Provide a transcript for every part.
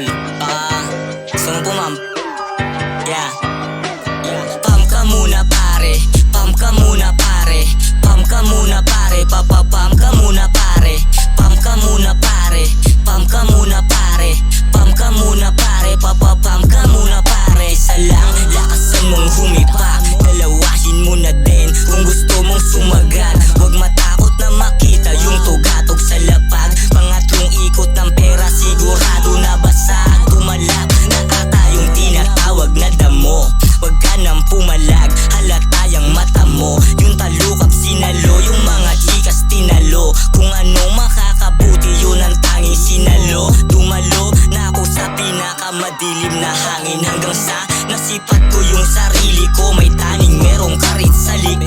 tol. Gusto mo pumamp? Yeah. Pump ka muna pare, pump ka muna pare, pump ka muna pare, papapump ka muna pare, pump ka muna pare, pump ka muna pare, pump ka muna pare, papapump ka muna pare. Isa lang, lakasan mong humipa, dalawahin mo na din kung gusto mong sumagal. Huwag matakot na makita yung tugatog sa lapag. Pangatlong ikot ng pera sigurado na basag. Tumalab na ata yung tinatawag na damo. Huwag ka nang pumalag, halata yung mata mo. Yung talukap sinalo, yung mga chikas tinalo. Kung anong makakabuti yun ang tanging sinalo. Dumalo na ako sa pinakamadilim na hangin, hanggang sa nasipat ko yung sarili ko. May taning merong karit sa liig.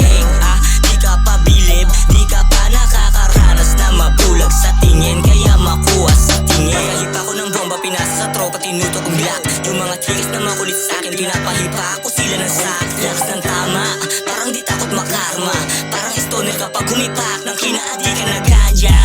Di ka pa bilib, di ka pa nakakaranas na mabulag sa tingin, kaya makuha sa tingin. Pagkahipa ko ng bomba, pinasa sa tropa, tinutok ang black. Yung mga chikas na makulit sa'kin, pinapahipa ako sila ng sak. Lakas ng tama, parang di takot makarma. Parang stoner kapag humipak ng kinaadikan na ganja.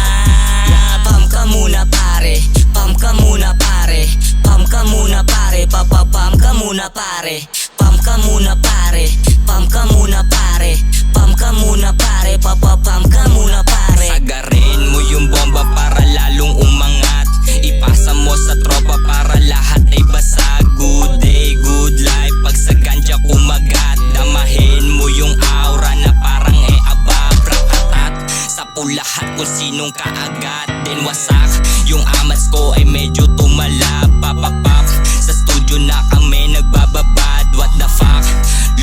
Pump ka muna pare, pump ka muna pare, pump ka muna pare, papapump ka muna pare, pump ka muna pare, pump ka muna pare, pump ka muna pare, papapump ka muna pare. Sagarin mo yung bomba para lalong umangat. Ipasa mo sa tropa para lahat ay basag. Good day, good life, pag sa ganja kumagat. Damahin mo yung aura na parang above. Rakatat, sapo lahat kung sinong kaagat. Then wasak, yung amats ko ay medyo tumalab. Papapap, sa studio na kami nagbababad. What the fuck,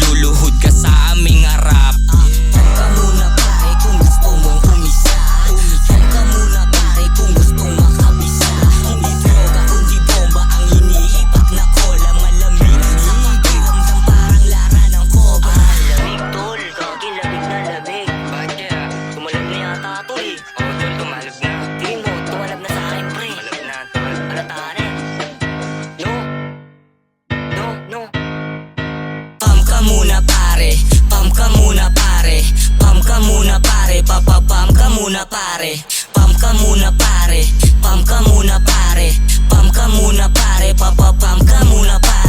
luluhod ka sa aming harap. Pump ka muna pare kung gusto mong umisa. Pump ka muna pare kung gustong makabisa. Hindi droga kundi bomba ang iniipak na cola. Malamig sa pakiramdam parang lara ng cobra. Lamig tol, kaki lamig na lamig. Bakit kaya? Tumalab na yata tol eh. Oo tol, tumalab na. Tingin mo, tumalab na sa akin pre. Tumalab na tol. Alata rin. No. No, no. Pump ka muna pare, pump ka muna pare, pump ka muna pare, papapump ka muna pare, pump ka muna pare, pump ka muna pare, pump ka muna pare, papapump ka muna pare.